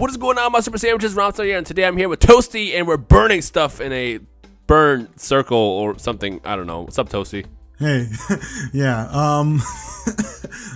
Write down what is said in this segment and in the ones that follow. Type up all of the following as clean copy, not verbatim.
What is going on, my super sandwiches? Rhymestyle here, and today I'm here with Toasty, and we're burning stuff in a burn circle or something. I don't know. What's up, Toasty? Hey, yeah.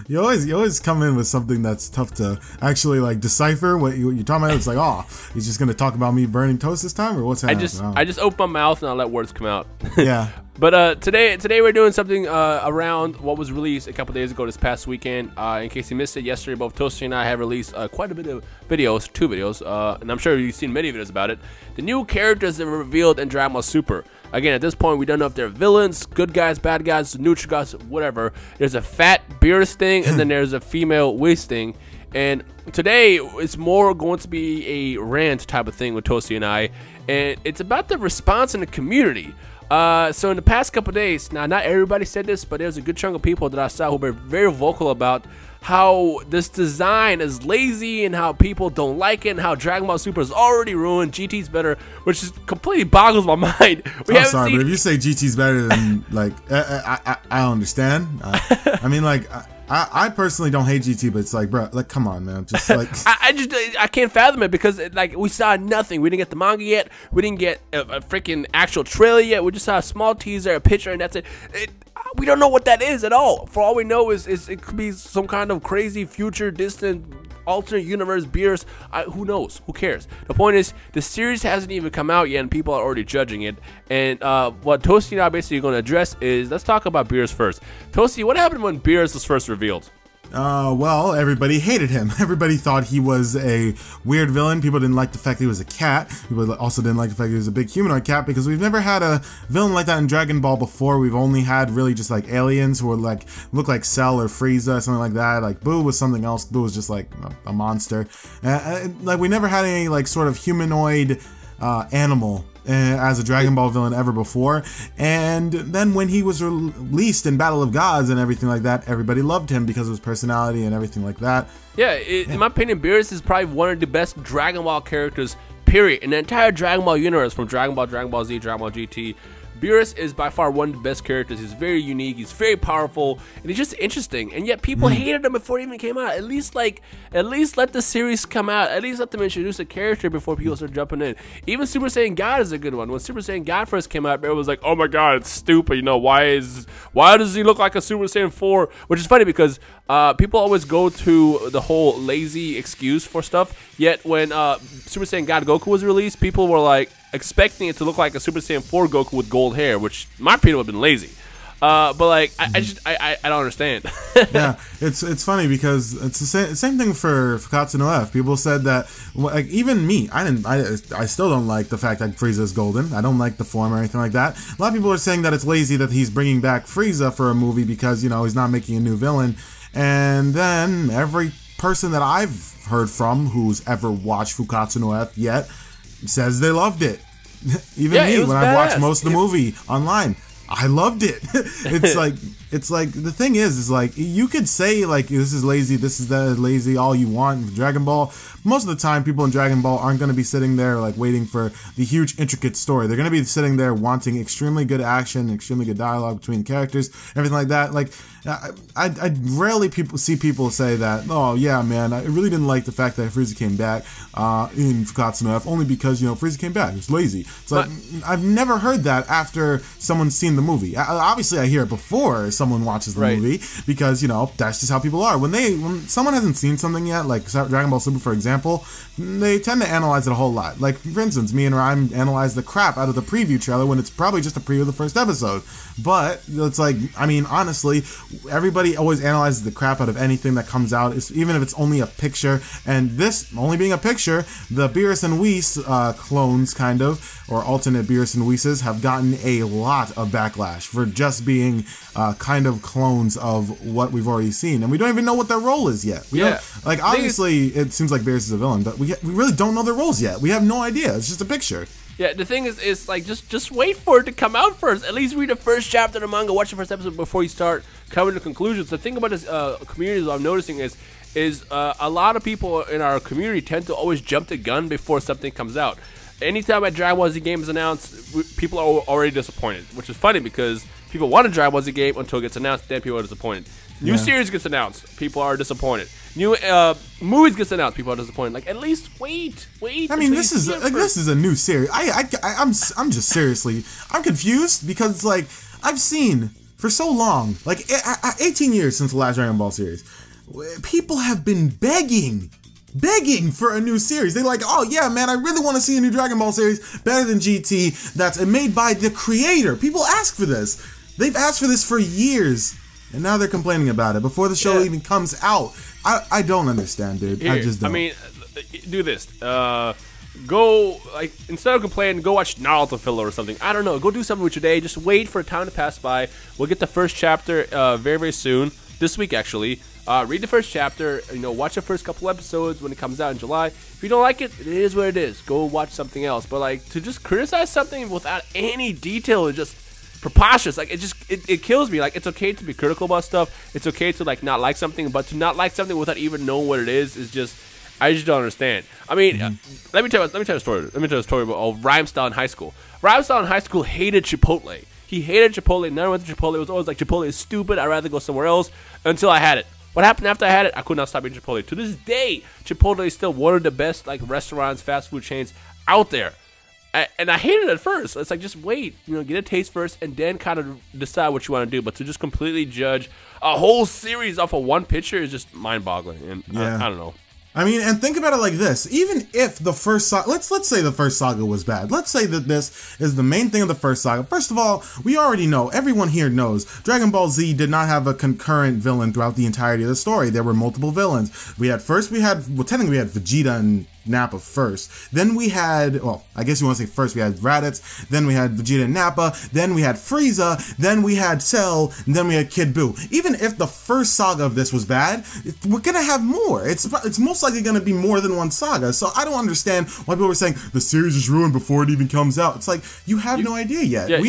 You always come in with something that's tough to actually like decipher what you're talking about. It's like, oh, he's just gonna talk about me burning toast this time, or what's happening? I just open my mouth and I let words come out. Yeah. But today we're doing something around what was released a couple days ago this past weekend. In case you missed it, yesterday both Toasty and I have released quite a bit of videos, 2 videos, and I'm sure you've seen many videos about it. The new characters that were revealed in Dragon Ball Super. Again, at this point, we don't know if they're villains, good guys, bad guys, neutral guys, whatever. There's a fat Beerus thing, and then there's a female Whis thing. And today, it's more going to be a rant type of thing with Toasty and I, and it's about the response in the community. So in the past couple days, now not everybody said this, but there's a good chunk of people that I saw who were very vocal about how this design is lazy and how people don't like it and how Dragon Ball Super is already ruined. GT's better, which is completely boggles my mind. I'm sorry, but if you say GT's better than like, I understand. I mean, like, I personally don't hate GT, but it's like, bro, like, come on, man, just like I can't fathom it because like we saw nothing. We didn't get the manga yet. We didn't get a freaking actual trailer yet. We just saw a small teaser, a picture, and that's it. We don't know what that is at all. For all we know is it could be some kind of crazy future distant alternate universe Beerus. Who knows? Who cares? The point is the series hasn't even come out yet and people are already judging it. And what Toasty and I basically going to address is, let's talk about Beerus first. Toasty, what happened when Beerus was first revealed? Well, everybody hated him. Everybody thought he was a weird villain. People didn't like the fact that he was a cat. People also didn't like the fact that he was a big humanoid cat, because we've never had a villain like that in Dragon Ball before. We've only had really just like aliens who were like, look like Cell or Frieza, something like that. Like Boo was something else. Boo was just like a monster. Like we never had any like sort of humanoid animal as a Dragon Ball villain ever before. And then when he was released in Battle of Gods and everything like that, everybody loved him because of his personality and everything like that. Yeah, in my opinion, Beerus is probably one of the best Dragon Ball characters, period, in the entire Dragon Ball universe, from Dragon Ball, Dragon Ball Z, Dragon Ball GT. Beerus is by far one of the best characters. He's very unique, he's very powerful, and he's just interesting. And yet people hated him before he even came out. At least let the series come out. At least let them introduce a character before people start jumping in. Even Super Saiyan God is a good one. When Super Saiyan God first came out, everyone was like, oh my god, it's stupid. You know, why does he look like a Super Saiyan 4? Which is funny because people always go to the whole lazy excuse for stuff. Yet when Super Saiyan God Goku was released, people were like expecting it to look like a Super Saiyan 4 Goku with gold hair, which in my opinion would have been lazy. But like, I don't understand. Yeah, it's funny because it's the same thing for Katsu no F. People said that, like, even me, I still don't like the fact that Frieza is golden. I don't like the form or anything like that. A lot of people are saying that it's lazy that he's bringing back Frieza for a movie because, you know, he's not making a new villain. And then every person that I've heard from who's ever watched Fukatsu no F yet says they loved it. Even me, when I watched most of the movie online, I loved it. It's like the thing is like, you could say like, this is lazy, this is that lazy, all you want in Dragon Ball. Most of the time, people in Dragon Ball aren't going to be sitting there like waiting for the huge intricate story. They're going to be sitting there wanting extremely good action, extremely good dialogue between characters, everything like that. Like, I rarely see people say that, oh yeah, man, I really didn't like the fact that Frieza came back in Fukatsu no F, only because, you know, Frieza came back. It's lazy. It's like, I've never heard that after someone's seen the movie. Obviously, I hear it before someone watches the movie, because, you know, that's just how people are. When someone hasn't seen something yet, like Dragon Ball Super, for example, they tend to analyze it a whole lot. Like, for instance, me and Rhyme analyzed the crap out of the preview trailer when it's probably just a preview of the first episode. But it's like, I mean, honestly, everybody always analyzes the crap out of anything that comes out, even if it's only a picture. And this only being a picture, the Beerus and Whis clones, kind of, or alternate Beerus and Whises, have gotten a lot of backlash for just being kind of clones of what we've already seen, and we don't even know what their role is yet. We don't, like, obviously it seems like Beerus is a villain, but we really don't know their roles yet. We have no idea. It's just a picture. Yeah, the thing is like, just wait for it to come out first. At least read the first chapter of the manga, watch the first episode before you start coming to conclusions. The thing about this community that I'm noticing is a lot of people in our community tend to always jump the gun before something comes out. Anytime a Dragon Ball Z game is announced, people are already disappointed, which is funny because people want a Dragon Ball Z game until it gets announced, then people are disappointed. New series gets announced, people are disappointed. new movies gets announced, people are disappointed. Like, at least wait. I mean, this is a new series. I'm just seriously, I'm confused because like I've seen for so long, like 18 years since the last Dragon Ball series, people have been begging for a new series. They're like, oh yeah, man, I really want to see a new Dragon Ball series better than GT that's made by the creator. People ask for this. They've asked for this for years, and now they're complaining about it before the show even comes out. I don't understand, dude. I just don't. I mean, do this. Go, like, instead of complaining, go watch Naruto filler or something. I don't know. Go do something with your day. Just wait for time to pass by. We'll get the first chapter very, very soon. This week, actually. Read the first chapter. You know, watch the first couple episodes when it comes out in July. If you don't like it, it is what it is. Go watch something else. But, like, to just criticize something without any detail is just preposterous. Like, it kills me. Like, it's okay to be critical about stuff. It's okay to, like, not like something. But to not like something without even knowing what it is just... I just don't understand. I mean, let me tell you a story. Let me tell you a story about Rhymestyle in high school. Rhymestyle in high school hated Chipotle. He hated Chipotle. Never went to Chipotle. It was always like, Chipotle is stupid. I'd rather go somewhere else. Until I had it. What happened after I had it? I could not stop eating Chipotle. To this day, Chipotle is still one of the best like restaurants, fast food chains out there. And I hated it at first. It's like, just wait, you know, get a taste first, and then kind of decide what you want to do. But to just completely judge a whole series off of one picture is just mind-boggling. And I don't know. I mean, and think about it like this. Even if the first saga, let's say the first saga was bad. Let's say that this is the main thing of the first saga. First of all, we already know, everyone here knows, Dragon Ball Z did not have a concurrent villain throughout the entirety of the story. There were multiple villains. Technically we had Vegeta and Nappa first. Then we had, well, I guess you want to say first we had Raditz, then we had Vegeta and Nappa, then we had Frieza, then we had Cell, and then we had Kid Buu. Even if the first saga of this was bad, we're gonna have more. It's most likely gonna be more than one saga. So I don't understand why people are saying the series is ruined before it even comes out. It's like, you have no idea yet. Yeah,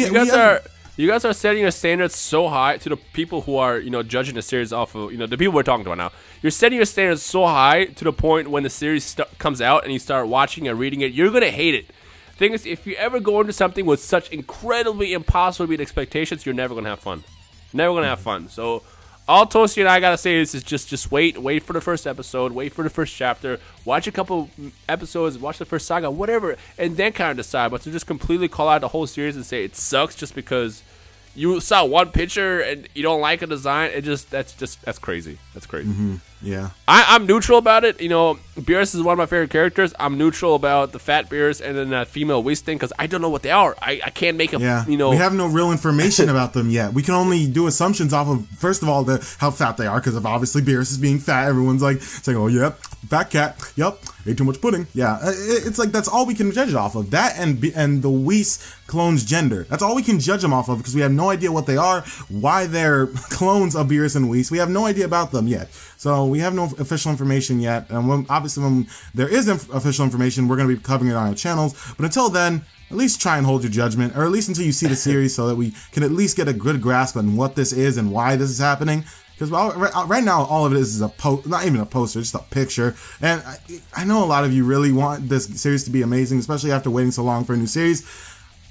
you guys are setting your standards so high to the people who are, you know, judging the series off of, you know, the people we're talking about now. You're setting your standards so high to the point when the series comes out and you start watching and reading it, you're going to hate it. Thing is, if you ever go into something with such incredibly impossible to meet expectations, you're never going to have fun. Never going to have fun. So all Toasty and I got to say is just wait for the first episode, wait for the first chapter, watch a couple episodes, watch the first saga, whatever, and then kind of decide. But to just completely call out the whole series and say it sucks just because you saw one picture and you don't like a design, that's crazy. That's crazy. Yeah. I'm neutral about it. You know, Beerus is one of my favorite characters. I'm neutral about the fat Beerus and then that female Whis thing because I don't know what they are. I can't make a, you know. We have no real information about them yet. We can only do assumptions off of, first of all, how fat they are because of obviously Beerus is being fat. Everyone's like saying, oh, yep, fat cat. Yep, ate too much pudding. Yeah, it's like that's all we can judge it off of. That and the Whis clone's gender. That's all we can judge them off of because we have no idea what they are, why they're clones of Beerus and Whis. We have no idea about them yet. So we have no official information yet. And when there is official information, we're going to be covering it on our channels. But until then, at least try and hold your judgment, or at least until you see the series so that we can at least get a good grasp on what this is and why this is happening. Because right now, all of it is not even a poster, just a picture. And I know a lot of you really want this series to be amazing, especially after waiting so long for a new series.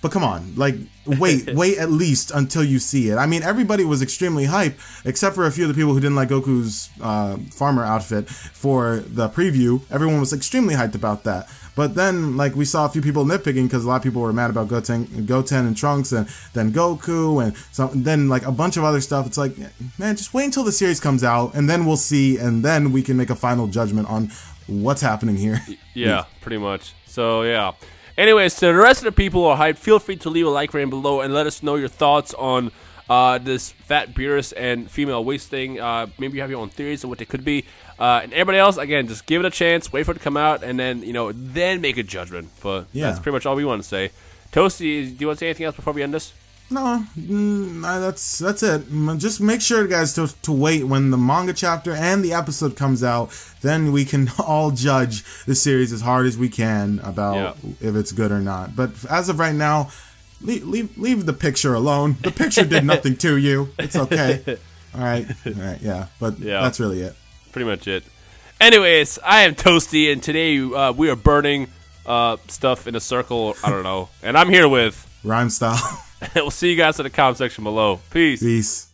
But come on, like, wait at least until you see it. I mean, everybody was extremely hyped, except for a few of the people who didn't like Goku's farmer outfit for the preview. Everyone was extremely hyped about that. But then, like, we saw a few people nitpicking because a lot of people were mad about Goten and Trunks, and then Goku, and then, like, a bunch of other stuff. It's like, man, just wait until the series comes out, and then we'll see, and then we can make a final judgment on what's happening here. Yeah, pretty much. So, yeah. Anyways, to the rest of the people who are hyped, feel free to leave a like rating below and let us know your thoughts on this fat Beerus and female Whis thing. Maybe you have your own theories of what they could be. And everybody else, again, just give it a chance, wait for it to come out, and then, you know, then make a judgment. But that's pretty much all we want to say. Toasty, do you want to say anything else before we end this? No, that's it. Just make sure, guys, to wait when the manga chapter and the episode comes out. Then we can all judge the series as hard as we can about if it's good or not. But as of right now, leave the picture alone. The picture did nothing to you. It's okay. All right, yeah. But that's really it. Pretty much it. Anyways, I am Toasty, and today we are burning stuff in a circle. I don't know. And I'm here with Rhymestyle. We'll see you guys in the comment section below. Peace.